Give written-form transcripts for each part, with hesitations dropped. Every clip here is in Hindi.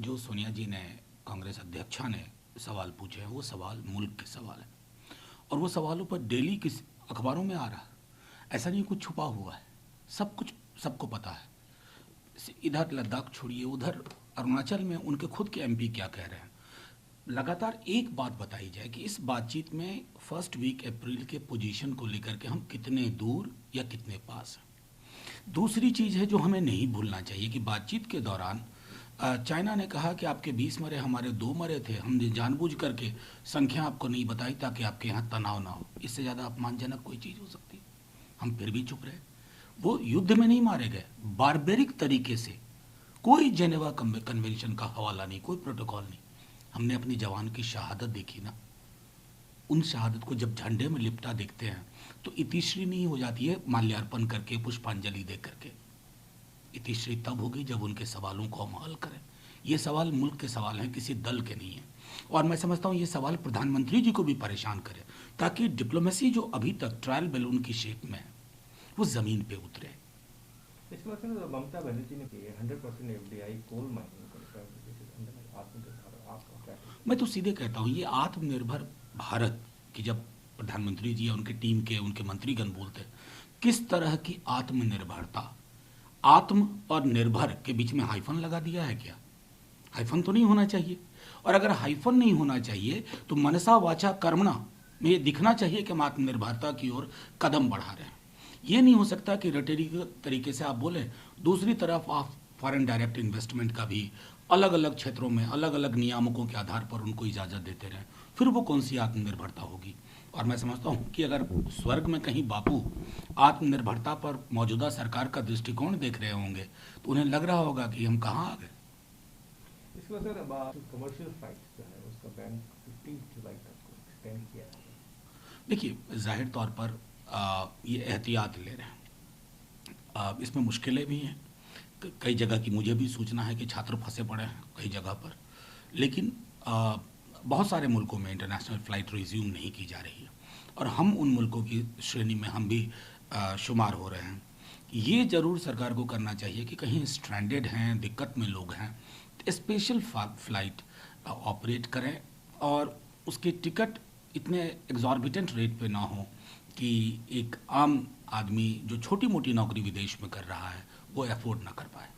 जो सोनिया जी ने कांग्रेस अध्यक्षा ने सवाल पूछे हैं वो सवाल मुल्क के सवाल है और वो सवालों पर डेली किस अखबारों में आ रहा है। ऐसा नहीं कुछ छुपा हुआ है, सब कुछ सबको पता है। इधर लद्दाख छोड़िए, उधर अरुणाचल में उनके खुद के एमपी क्या कह रहे हैं। लगातार एक बात बताई जाए कि इस बातचीत में फर्स्ट वीक अप्रैल के पोजीशन को लेकर के हम कितने दूर या कितने पास हैं। दूसरी चीज़ है जो हमें नहीं भूलना चाहिए कि बातचीत के दौरान चाइना ने कहा कि आपके 20 मरे, हमारे 2 मरे थे, हमने जानबूझ करके संख्या आपको नहीं बताई ताकि आपके यहाँ तनाव ना हो। इससे ज़्यादा अपमानजनक कोई चीज़ हो सकती है। हम फिर भी चुप रहे। वो युद्ध में नहीं मारे गए, बारबेरिक तरीके से, कोई जेनेवा कन्वेंशन का हवाला नहीं, कोई प्रोटोकॉल नहीं। हमने अपनी जवान की शहादत देखी ना, उन शहादत को जब झंडे में लिपटा देखते हैं तो इतिश्री नहीं हो जाती है माल्यार्पण करके, पुष्पांजलि दे करके। इतिश्री तब होगी जब उनके सवालों को हम हल करें। ये सवाल मुल्क के सवाल हैं, किसी दल के नहीं हैं। और मैं समझता हूँ ये सवाल प्रधानमंत्री जी को भी परेशान करे ताकि डिप्लोमेसी जो अभी तक ट्रायल बैलून की शेप में है वो ज़मीन पे उतरे। इसके बाद से ममता बनर्जी ने 100% एफडीआई कोल माइनिंग मैं तो सीधे कहता हूँ ये आत्मनिर्भर भारत की जब प्रधानमंत्री जी या उनके टीम के उनके मंत्रीगण बोलते हैं, किस तरह की आत्मनिर्भरता। आत्म और निर्भर के बीच में हाइफन लगा दिया है क्या? हाइफन तो नहीं होना चाहिए। और अगर हाइफन नहीं होना चाहिए तो मनसा वाचा कर्मणा में ये दिखना चाहिए कि हम आत्मनिर्भरता की ओर कदम बढ़ा रहे हैं। ये नहीं हो सकता कि रटेरी तरीके से आप बोलें, दूसरी तरफ आप फॉरेन डायरेक्ट इन्वेस्टमेंट का भी अलग अलग क्षेत्रों में अलग अलग नियामकों के आधार पर उनको इजाज़त देते रहें। फिर वो कौन सी आत्मनिर्भरता होगी? और मैं समझता हूँ कि अगर स्वर्ग में कहीं बापू आत्मनिर्भरता पर मौजूदा सरकार का दृष्टिकोण देख रहे होंगे तो उन्हें लग रहा होगा कि हम कहाँ आ गए। इसके बाद सर कमर्शियल फ्लाइट्स जो है उसका बैन 15 जुलाई तक को एक्सटेंड किया है। देखिए, जाहिर तौर पर ये एहतियात ले रहे हैं। इसमें मुश्किलें भी हैं। कई जगह की मुझे भी सूचना है कि छात्र फंसे पड़े हैं कई जगह पर, लेकिन बहुत सारे मुल्कों में इंटरनेशनल फ़्लाइट रिज्यूम नहीं की जा रही है और हम उन मुल्कों की श्रेणी में हम भी शुमार हो रहे हैं। ये ज़रूर सरकार को करना चाहिए कि कहीं स्ट्रैंडेड हैं, दिक्कत में लोग हैं, स्पेशल फ़्लाइट ऑपरेट करें और उसके टिकट इतने एग्जॉर्बिटेंट रेट पे ना हो कि एक आम आदमी जो छोटी मोटी नौकरी विदेश में कर रहा है वो अफोर्ड ना कर पाए।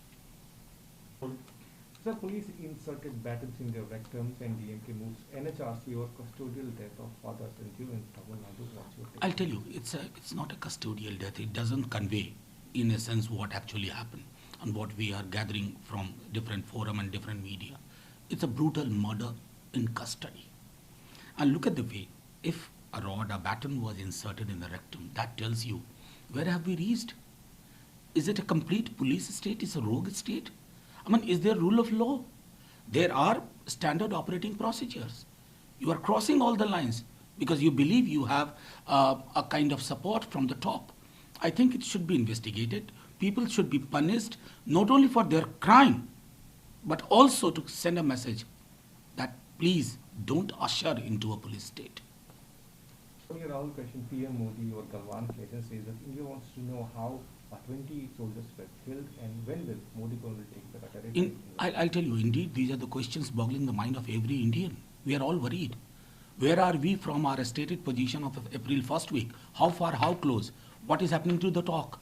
Sir, police inserted batons in their rectums and DMK moves NHRC or custodial death of fathers and you in Tamil Nadu. What's your take? I'll tell you, it's not a custodial death. It doesn't convey, in a sense, what actually happened and what we are gathering from different forum and different media. It's a brutal murder in custody. And look at the way, if a rod, a baton was inserted in the rectum, that tells you where have we reached? Is it a complete police state? Is a rogue state? I mean, is there rule of law? There are standard operating procedures. You are crossing all the lines because you believe you have a kind of support from the top. I think it should be investigated. People should be punished not only for their crime, but also to send a message that please don't usher into a police state. Your Rahul question, PM Modi or Galwan Clayton says that India wants to know how 20 soldiers were killed and when will Modi government take the territory? I'll tell you, indeed, these are the questions boggling the mind of every Indian. We are all worried. Where are we from our stated position of April first week? How far, how close? What is happening to the talk?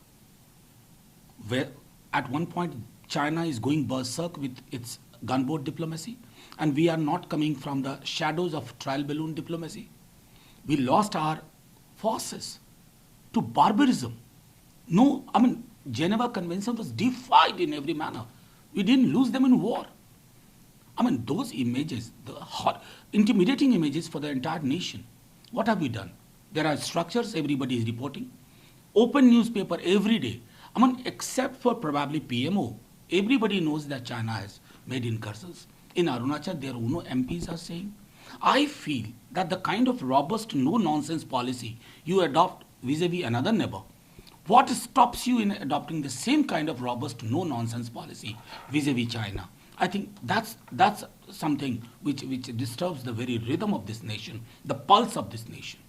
Where at one point China is going berserk with its gunboat diplomacy and we are not coming from the shadows of trial balloon diplomacy. We lost our forces to barbarism. No, I mean, Geneva Convention was defied in every manner. We didn't lose them in war. I mean, those images, the hot, intimidating images for the entire nation. What have we done? There are structures, everybody is reporting. Open newspaper every day. I mean, except for probably PMO, everybody knows that China has made incursions. In Arunachal, their UNO MPs are saying. I feel that the kind of robust, no-nonsense policy you adopt vis-a-vis another neighbor, what stops you in adopting the same kind of robust, no-nonsense policy vis-a-vis China? I think that's something which disturbs the very rhythm of this nation, the pulse of this nation.